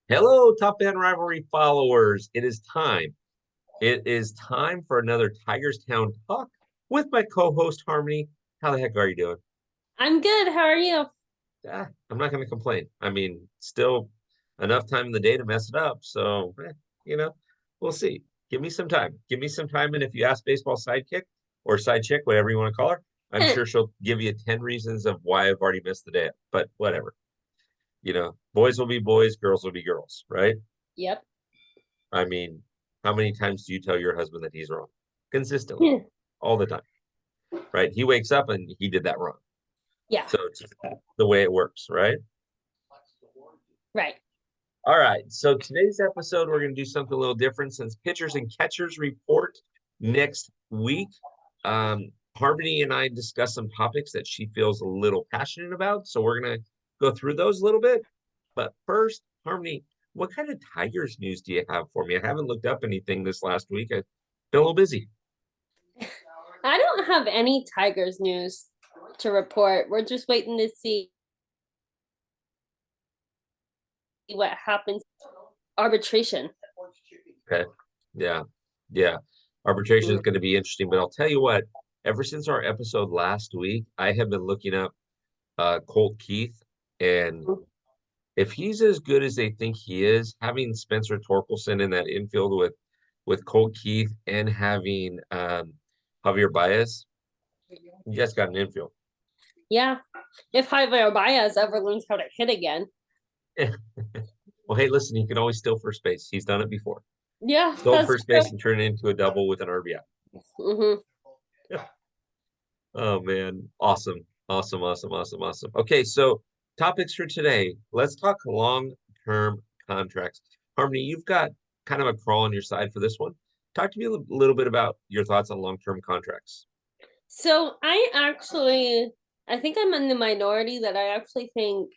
Hello, Top Fan Rivalry followers. It is time. It is time for another Tigers Town talk with my co-host Harmony. How the heck are you doing? I'm good. How are you? I'm not going to complain. I mean, still enough time in the day to mess it up. So, you know, we'll see. Give me some time. Give me some time. And if you ask baseball sidekick or side chick, whatever you want to call her, I'm sure she'll give you 10 reasons of why I've already missed the day. But whatever. Boys will be boys, girls will be girls, right? Yep. I mean, how many times do you tell your husband that he's wrong? Consistently, all the time, right? He wakes up and he did that wrong. Yeah. So it's just the way it works, right? Right. All right. So today's episode, we're going to do something a little different since pitchers and catchers report next week. Harmony and I discuss some topics that she feels a little passionate about. So we're going to go through those a little bit. But first, Harmony, what kind of Tigers news do you have for me? I haven't looked up anything this last week. I've been a little busy. I don't have any Tigers news to report. We're just waiting to see what happens. Arbitration. Okay. Yeah. Yeah. Arbitration is going to be interesting, but I'll tell you what, ever since our episode last week, I have been looking up Colt Keith, and if he's as good as they think he is, having Spencer Torkelson in that infield with Colt Keith and having Javier Baez, you guys got an infield. Yeah. If Javier Baez ever learns how to hit again. Well, hey, listen, he can always steal first base. He's done it before. Yeah, Stole that's first true. base and turn it into a double with an RBI. Mm-hmm. Oh man, awesome. Awesome, awesome, awesome, awesome. Okay, so topics for today. Let's talk long-term contracts. Harmony, you've got kind of a crawl on your side for this one. Talk to me a little bit about your thoughts on long-term contracts. So I think I'm in the minority that I actually think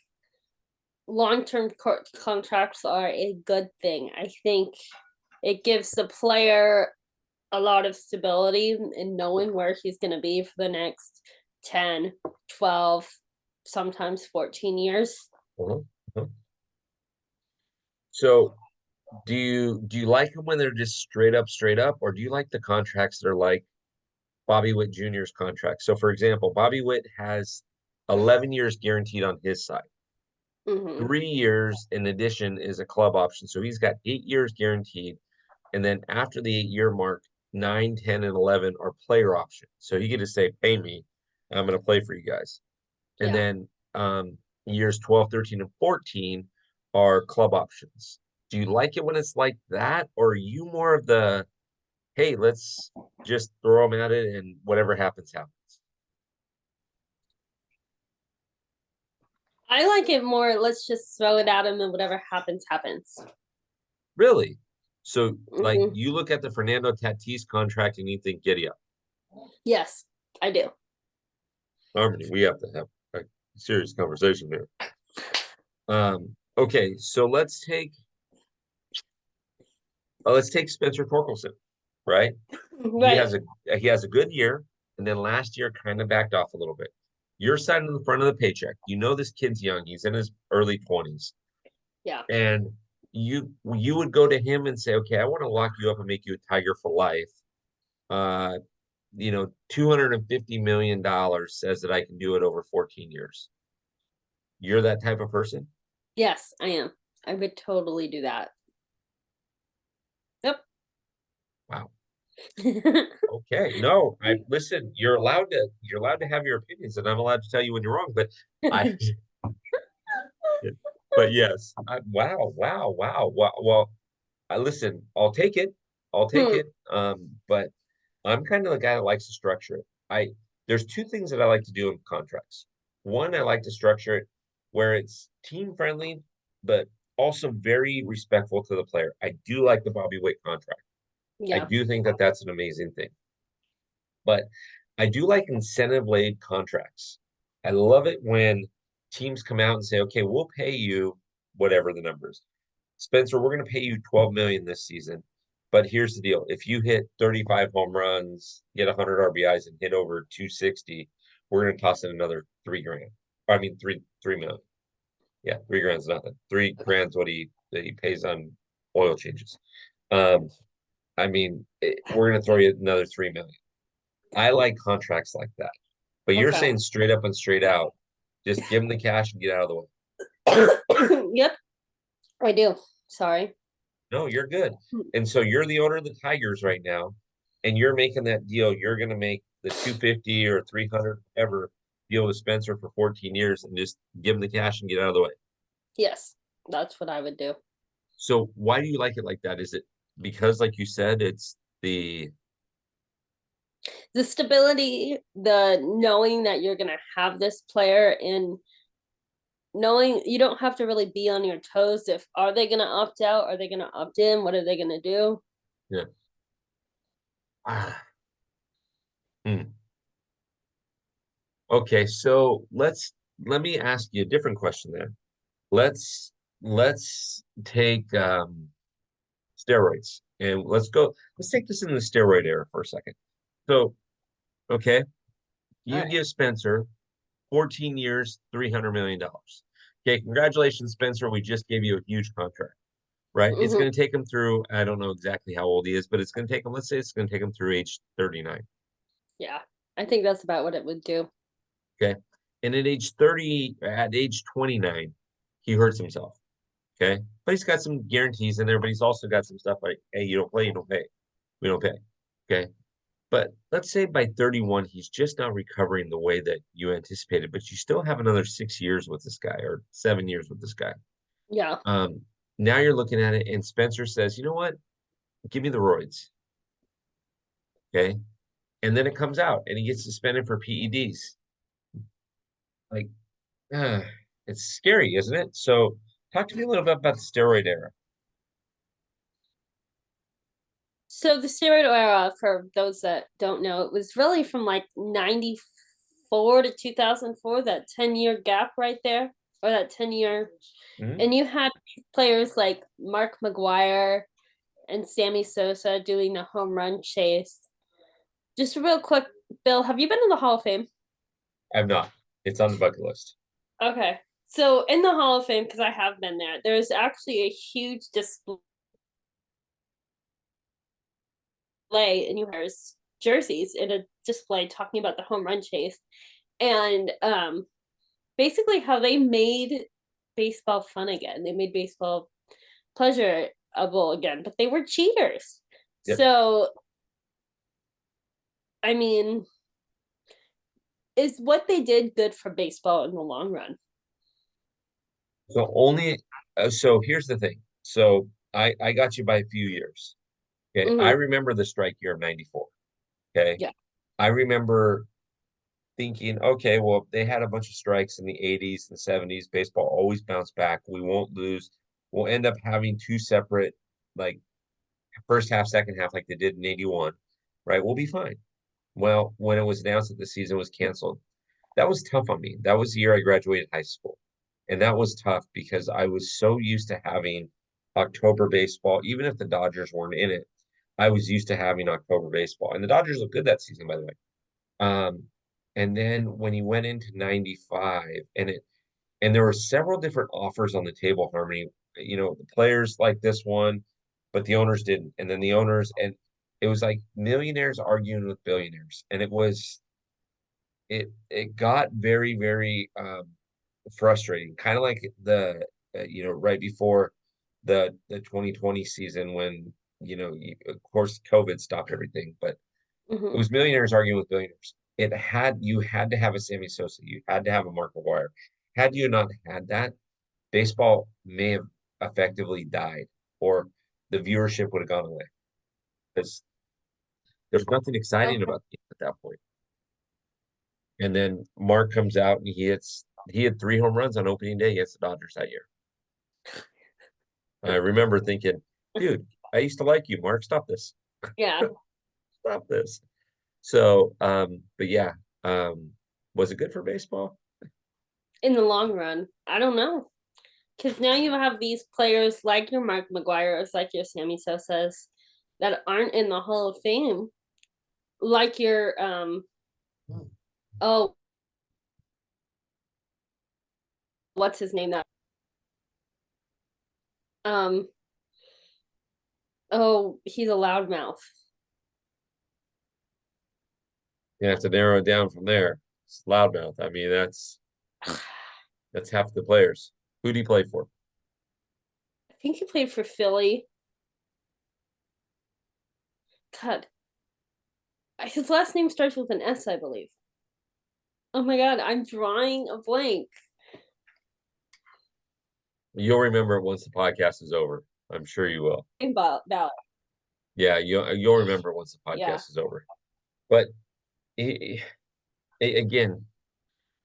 long-term contracts are a good thing. I think it gives the player a lot of stability in knowing where he's going to be for the next 10, 12, sometimes 14 years. Uh-huh, uh-huh. So do you like them when they're just straight up, or do you like the contracts that are like Bobby Witt Jr.'s contract? So for example, Bobby Witt has 11 years guaranteed on his side. Mm-hmm. 3 years in addition is a club option. So he's got 8 years guaranteed. And then after the 8 year mark, 9, 10, and 11 are player options. So he get to say, pay me. I'm going to play for you guys. And Yeah. then years 12, 13, and 14 are club options. Do you like it when it's like that? Or are you more of the, hey, let's just throw them at it and whatever happens, happens? I like it more, let's just throw it at him and whatever happens, happens. Really? So, like, Mm-hmm. you look at the Fernando Tatis contract and you think, giddy up. Yes, I do. Harmony, we have to have a serious conversation here. Okay, so let's take Spencer Torkelson, right? He Right. has a he has a good year, and then last year kind of backed off a little bit. You're signing the front of the paycheck. You know this kid's young. He's in his early 20s. Yeah. And you would go to him and say, okay, I want to lock you up and make you a Tiger for life. Uh, $250 million says that I can do it over 14 years. You're that type of person? Yes, I am. I would totally do that. Yep. Wow. Okay. No, I listen, you're allowed to have your opinions and I'm allowed to tell you when you're wrong, but I but yes. Wow, wow, wow, wow. Well, I listen, I'll take it. I'll take Hmm. it. But I'm kind of the guy that likes to structure it. There's two things that I like to do in contracts. One, I like to structure it where it's team friendly, but also very respectful to the player. I do like the Bobby Witt contract. I Yeah. do think that that's an amazing thing. But I do like incentive laid contracts. I love it when teams come out and say, okay, we'll pay you whatever the numbers. Spencer, we're going to pay you 12 million this season. But here's the deal. If you hit 35 home runs, get 100 RBIs and hit over 260, we're going to toss in another 3 grand. I mean, 3 million. Yeah, 3 grand's nothing. 3 grand's what he pays on oil changes. Um, I mean, we're gonna throw you another 3 million. I like contracts like that, but you're Okay. saying straight up and straight out, just give him the cash and get out of the way. Yep, I do. Sorry. No, you're good. And so you're the owner of the Tigers right now, and you're making that deal. You're gonna make the 250 or 300 ever deal with Spencer for 14 years and just give him the cash and get out of the way. Yes, that's what I would do. So why do you like it like that? Is it because, like you said, it's The stability, the knowing that you're gonna have this player, and knowing you don't have to really be on your toes. If are they gonna opt out? Are they gonna opt in? What are they gonna do? yeah. Ah, hmm. Okay, so let me ask you a different question then. Let's take steroids and let's take this in the steroid era for a second. So, okay, All you right. give Spencer 14 years, $300 million. Okay, congratulations, Spencer. We just gave you a huge contract, right? It's Mm-hmm. going to take him through, I don't know exactly how old he is, but it's going to take him, let's say it's going to take him through age 39. Yeah, I think that's about what it would do. Okay. And at age 29, he hurts himself. Okay. But he's got some guarantees in there, but he's also got some stuff like, hey, you don't play, you don't pay. We don't pay. Okay. But let's say by 31, he's just not recovering the way that you anticipated, but you still have another 6 years with this guy or 7 years with this guy. Yeah. Um, Now you're looking at it, and Spencer says, you know what? Give me the roids. Okay. And then it comes out and he gets suspended for PEDs. Like, uh, it's scary, isn't it? So talk to me a little bit about the steroid era. So the steroid era, for those that don't know, it was really from like 94 to 2004, that 10-year gap right there, or that 10-year. Mhm. And you had players like Mark McGuire and Sammy Sosa doing the home run chase. Just real quick, Bill, have you been in the Hall of Fame? I've not. It's on the bucket list. Okay. So in the Hall of Fame, because I have been there, there's actually a huge display, and you wears jerseys in a display talking about the home run chase. And basically how they made baseball fun again. They made baseball pleasurable again, but they were cheaters. Yep. So I mean, is what they did good for baseball in the long run? So here's the thing. So I got you by a few years. Okay. I Mm-hmm. remember the strike year of 94. Okay. Yeah. I remember thinking, okay, well, they had a bunch of strikes in the 80s and 70s. Baseball always bounced back. We won't lose. We'll end up having two separate, like first half, second half, like they did in 81, right? We'll be fine. Well, when it was announced that the season was canceled, that was tough on me. That was the year I graduated high school. And that was tough because I was so used to having October baseball, even if the Dodgers weren't in it. I was used to having October baseball. And the Dodgers looked good that season, by the way. Um, and then when he went into 95 and there were several different offers on the table, Harmony, the players like this one, but the owners didn't. And then the owners, and it was like millionaires arguing with billionaires. And it got very, very frustrating, kind of like right before the 2020 season when, of course, COVID stopped everything, but it Mm-hmm. was millionaires arguing with billionaires. You had to have a Sammy Sosa. You had to have a Mark McGwire. Had you not had that, baseball may have effectively died, or the viewership would have gone away. Because there's nothing exciting Okay. about the game at that point. And then Mark comes out and he had 3 home runs on opening day against the Dodgers that year. I remember thinking, dude, I used to like you, Mark. Stop this. Yeah. Stop this. So, but yeah, um, was it good for baseball? In the long run, I don't know. Because now you have these players like your Mark McGuire's, like your Sammy Sosa's, that aren't in the Hall of Fame, like your oh, what's his name? That Um, oh, he's a loudmouth. You have to narrow it down from there. It's loudmouth. I mean, that's half the players. Who do you play for? I think he played for Philly. God, his last name starts with an S, I believe. Oh my God, I'm drawing a blank. You'll remember it once the podcast is over. I'm sure you will. About Yeah, you'll remember once the yeah. podcast is over. But again,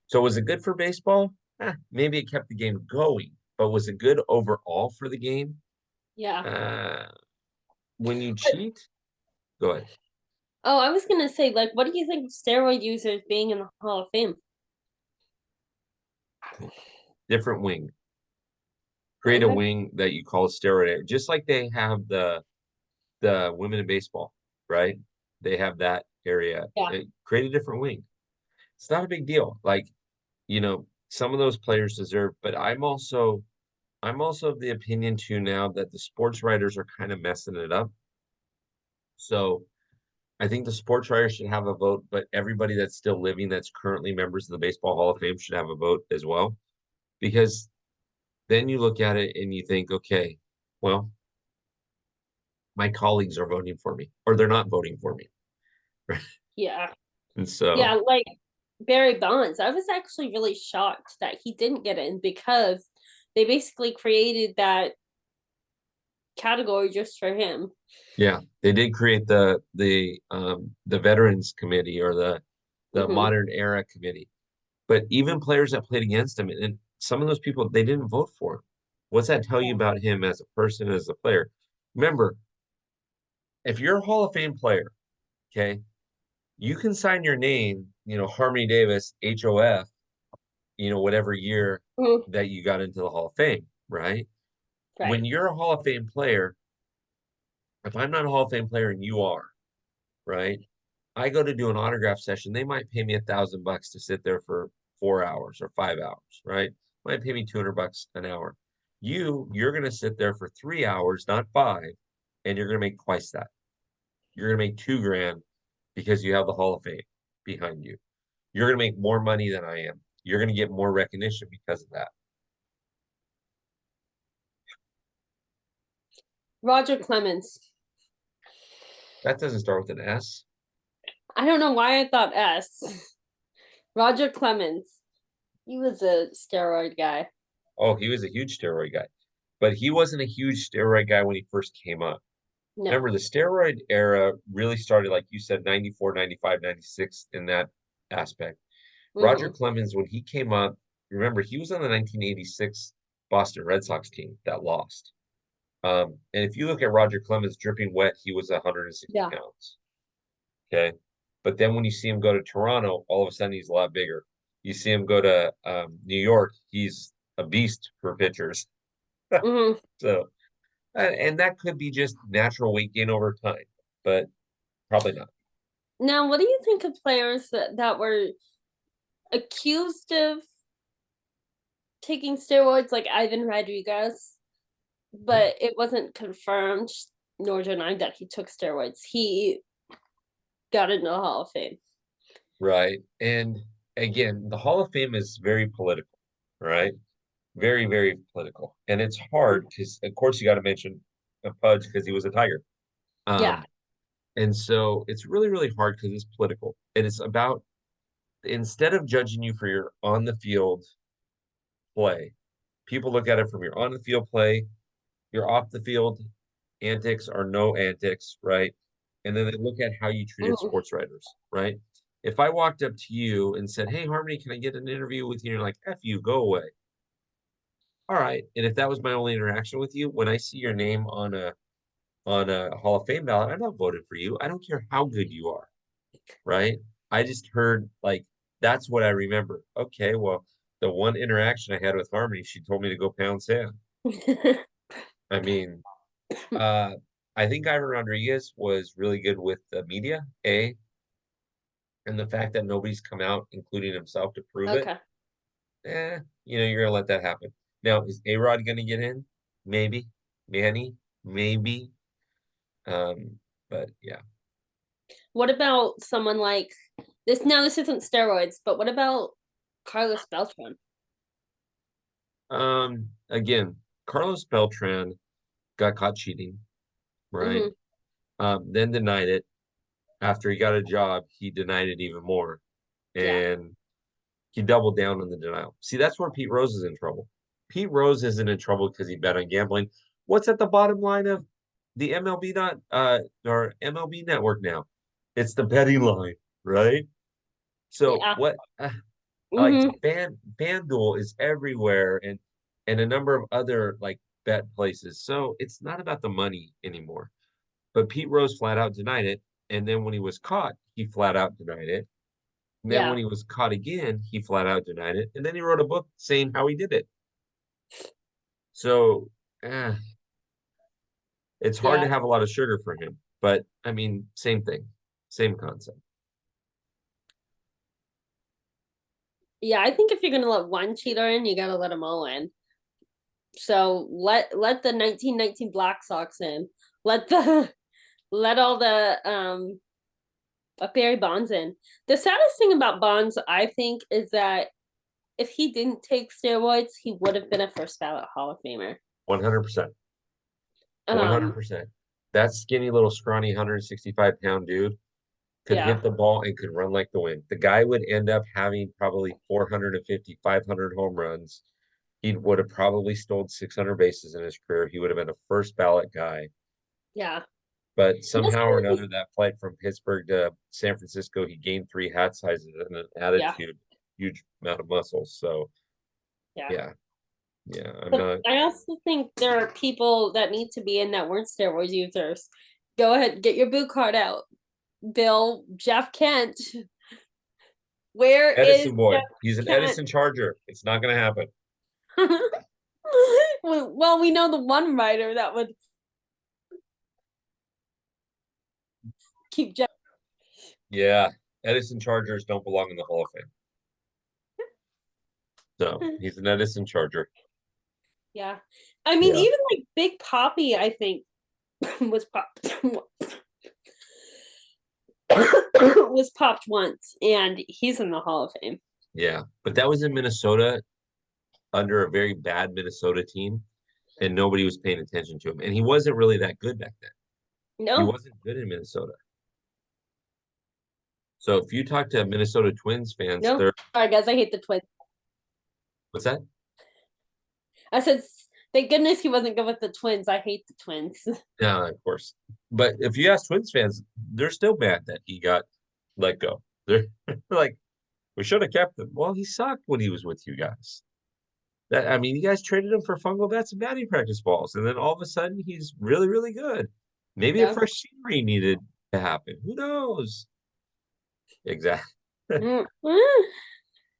so was it good for baseball? Maybe it kept the game going, but was it good overall for the game? Yeah. Uh, when you cheat, go ahead. Oh, I was gonna say, like, what do you think of steroid users being in the Hall of Fame? Different wing. Create a Okay. wing that you call steroid, just like they have the women in baseball, right? They have that area. Yeah. Create a different wing. It's not a big deal. Like, some of those players deserve, but I'm also of the opinion too now that the sports writers are kind of messing it up. So I think the sports writers should have a vote, but everybody that's still living that's currently members of the Baseball Hall of Fame should have a vote as well. Because then you look at it and you think, okay, well, my colleagues are voting for me, or they're not voting for me. Yeah. And Yeah, so, like Barry Bonds. I was actually really shocked that he didn't get in because they basically created that category just for him. yeah, they did create the Veterans Committee or the Hmm. Modern Era Committee. But even players that played against him, and some of those people, they didn't vote for him. What's that tell you about him as a person, as a player? Remember, if you're a Hall of Fame player, okay, you can sign your name, Harmony Davis, HOF, whatever year Hmm. that you got into the Hall of Fame, right? When Right. you're a Hall of Fame player, if I'm not a Hall of Fame player and you are, right? I go to do an autograph session, they might pay me $1,000 to sit there for 4 hours or 5 hours, right? Might pay me $200 an hour. You're gonna sit there for 3 hours, not five, and you're gonna make twice that. You're gonna make 2 grand because you have the Hall of Fame behind you. You're gonna make more money than I am. You're gonna get more recognition because of that. Roger Clemens. That doesn't start with an S. I don't know why I thought S. Roger Clemens. He was a steroid guy. Oh, he was a huge steroid guy, but he wasn't a huge steroid guy when he first came up. No. Remember, the steroid era really started, like you said, 94, 95, 96 in that aspect. Roger Hmm. Clemens, when he came up, remember, he was on the 1986 Boston Red Sox team that lost. And if you look at Roger Clemens dripping wet, he was 160 Yeah. pounds. Okay. But then when you see him go to Toronto, all of a sudden he's a lot bigger. You see him go to New York, he's a beast for pitchers. Hmm. So, and that could be just natural weight gain over time, but probably not. Now, what do you think of players that were accused of taking steroids, like Ivan Rodriguez, but it wasn't confirmed nor denied that he took steroids? He got into the Hall of Fame. Right. And again, the Hall of Fame is very political, right? Very, very political. And it's hard because, of course, you got to mention Pudge because he was a Tiger. Yeah. Um, and so it's really, really hard because it's political. And it's about, instead of judging you for your on the field play, people look at it from your on the field play, your off the field antics or no antics, right? And then they look at how you treated Mhm. sports writers, right? If I walked up to you and said, "Hey, Harmony, can I get an interview with you?" And you're like, "F you, go away." All right. And if that was my only interaction with you, when I see your name on a Hall of Fame ballot, I'm not voting for you. I don't care how good you are, right? I just heard like that's what I remember. Okay, well, the one interaction I had with Harmony, she told me to go pound sand. I mean, uh, I think Ivan Rodriguez was really good with the media, and the fact that nobody's come out, including himself, to prove it. Okay. You're gonna let that happen. Now, is A-Rod gonna get in? Maybe. Manny, maybe. But yeah. What about someone like this? Now, this isn't steroids, but what about Carlos Beltran? Again, Carlos Beltran got caught cheating, right? Hmm. Then denied it. After he got a job, he denied it even more. Yeah, And he doubled down on the denial. See, that's where Pete Rose is in trouble. Pete Rose isn't in trouble because he bet on gambling. What's at the bottom line of the or MLB network now? It's the betting line, right? So yeah. what like Hmm. FanDuel is everywhere and a number of other like bet places. So it's not about the money anymore. But Pete Rose flat out denied it. And then when he was caught, he flat out denied it. And then when Yeah, he was caught again, he flat out denied it. And then he wrote a book saying how he did it. So eh, it's hard yeah, to have a lot of sugar for him. But I mean, same thing, same concept. yeah. I think if you're gonna let one cheater in, you gotta let them all in. So let the 1919 Black Sox in. Let the let all the Barry Bonds in. The saddest thing about Bonds, I think, is that if he didn't take steroids, he would have been a first ballot Hall of Famer. 100%. Um, 100%. That skinny little scrawny 165-pound dude could yeah, hit the ball and could run like the wind. The guy would end up having probably 450, 500 home runs. He would have probably stolen 600 bases in his career. He would have been a first ballot guy. yeah. But This somehow or another, that flight from Pittsburgh to San Francisco, he gained 3 hat sizes and an yeah, attitude, huge amount of muscles. So yeah. yeah, yeah, I'm But not. I also think there are people that need to be in that weren't steroid users. Go ahead, get your boot card out. Bill, Jeff Kent. Where is Edison boy. Jeff He's an Kent? Edison Charger. It's not going to happen. Well, we know the one writer that would keep Jeff. Yeah, Edison Chargers don't belong in the Hall of Fame. So he's an Edison Charger. Yeah, I mean, Yeah. even like Big Poppy, I think was popped was popped once, and he's in the Hall of Fame. Yeah. But that was in Minnesota under a very bad Minnesota team, and nobody was paying attention to him. And he wasn't really that good back then. He No, wasn't good in Minnesota. So if you talk to Minnesota Twins fans, no, they're sorry guys, I hate the Twins. what's that? I said, thank goodness he wasn't good with the Twins. I hate the Twins. Yeah, of course. But if you ask Twins fans, they're still mad that he got let go. They're like, we should have kept him. Well, he sucked when he was with you guys. That I mean, you guys traded him for fungal bats and batting practice balls, and then all of a sudden he's really, really good. Maybe a Yeah. fresh scenery needed to happen. Who knows? Exactly. Mm.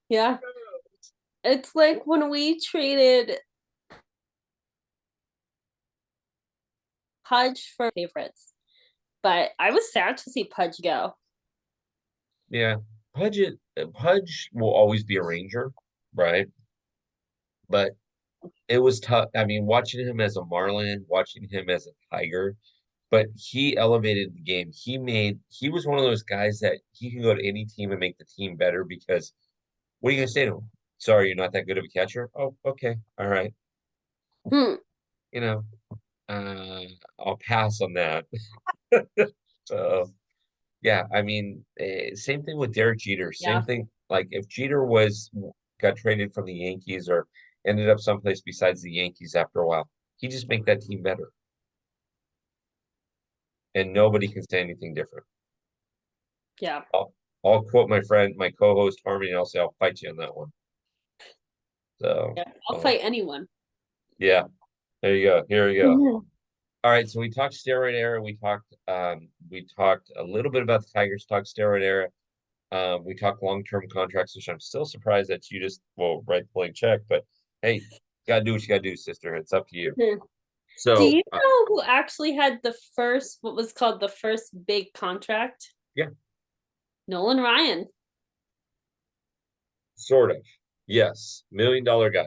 Yeah. It's like when we traded Pudge for favorites, but I was sad to see Pudge go. Yeah. Pudge will always be a Ranger, right? But it was tough. I mean, watching him as a Marlin, watching him as a Tiger, but he elevated the game. He was one of those guys that he can go to any team and make the team better because what are you gonna say to him? Sorry, you're not that good of a catcher. Oh, okay, all right. Hmm. You know, uh, I'll pass on that. So yeah, I mean, same thing with Derek Jeter. Same Yeah. thing. Like if Jeter was got traded from the Yankees or ended up someplace besides the Yankees after a while, he just make that team better, and nobody can say anything different. Yeah. I'll, I'll quote my friend, my co-host Harmony, and I'll say I'll fight you on that one. So, Yeah. I'll fight anyone. yeah, there you go. Here we go. Mhm. All right, so we talked steroid era. We talked a little bit about the Tigers. Talked steroid era. We talked long-term contracts, which I'm still surprised that you just well write the blank check. But hey, you gotta do what you gotta do, sister. It's up to you. Do So you know who actually had the first, what was called the first big contract? yeah, Nolan Ryan. sort of. Yes, $1 million guy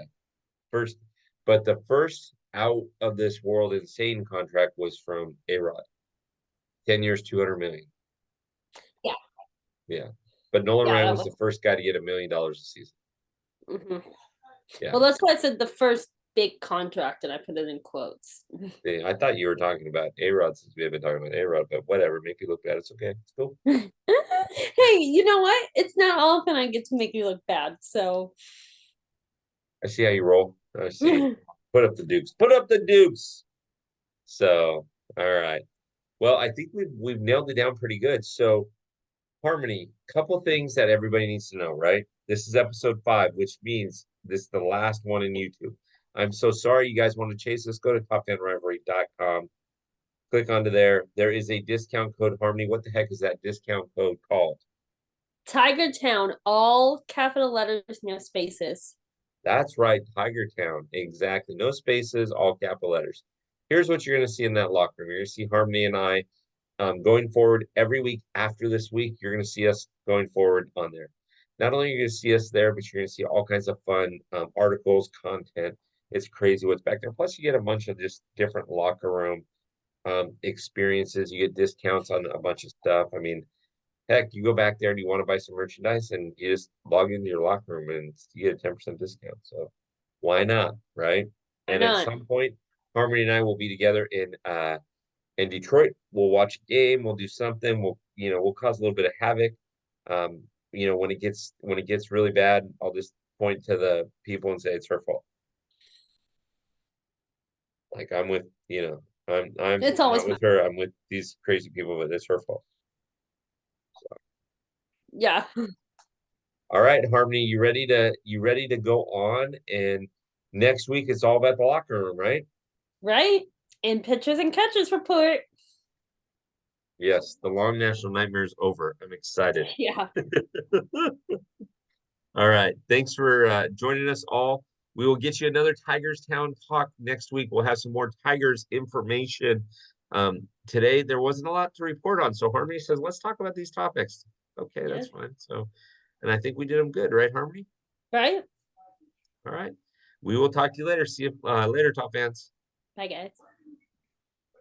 first, but the first out of this world insane contract was from A-Rod. 10 years, 200 million. Yeah. Yeah. But Nolan Yeah, Ryan that was was. the first guy to get $1 million a season. Mhm. Yeah. Well, that's why I said the first big contract, and I put it in quotes. Yeah, I thought you were talking about A-Rod since we have been talking about A-Rod, but whatever, make you look bad. It's okay. It's cool. Hey, you know what? It's not often I get to make you look bad, so. I see how you roll. I see. Put up the Dukes. Put up the Dukes. So, all right. Well, I think we've nailed it down pretty good. So, Harmony, couple things that everybody needs to know, right? This is episode 5, which means this is the last one in YouTube. I'm so sorry you guys want to chase us. Go to topfanrivalry.com. Click onto there. There is a discount code, Harmony. What the heck is that discount code called? Tiger Town, all capital letters, no spaces. That's right, Tiger Town. Exactly. No spaces, all capital letters. Here's what you're going to see in that locker room. You're going to see Harmony and I going forward every week after this week. You're going to see us going forward on there. Not only are you going to see us there, but you're going to see all kinds of fun articles, content. It's crazy what's back there. Plus, you get a bunch of just different locker room experiences. You get discounts on a bunch of stuff. I mean, heck, you go back there and you want to buy some merchandise and you just log into your locker room and you get a 10% discount. So why not? Right. Why And at not? some point, Harmony and I will be together in Detroit. We'll watch a game, we'll do something, we'll cause a little bit of havoc. When it gets really bad, I'll just point to the people and say it's her fault. Like I'm with, I'm It's always not with her, I'm with these crazy people, but it's her fault. yeah. All right, Harmony, you ready to go on? And next week it's all about the locker room, right? Right? And pitchers and catchers report. Yes, the long national nightmare is over. I'm excited. Yeah. All right. Thanks for joining us all. We will get you another Tigers Town talk next week. We'll have some more Tigers information. Today there wasn't a lot to report on, so Harmony says, let's talk about these topics. Okay, Yeah. that's fine. So, and I think we did them good, right, Harmony? Right? All right. We will talk to you later. See you later, Top fans. Bye, guys.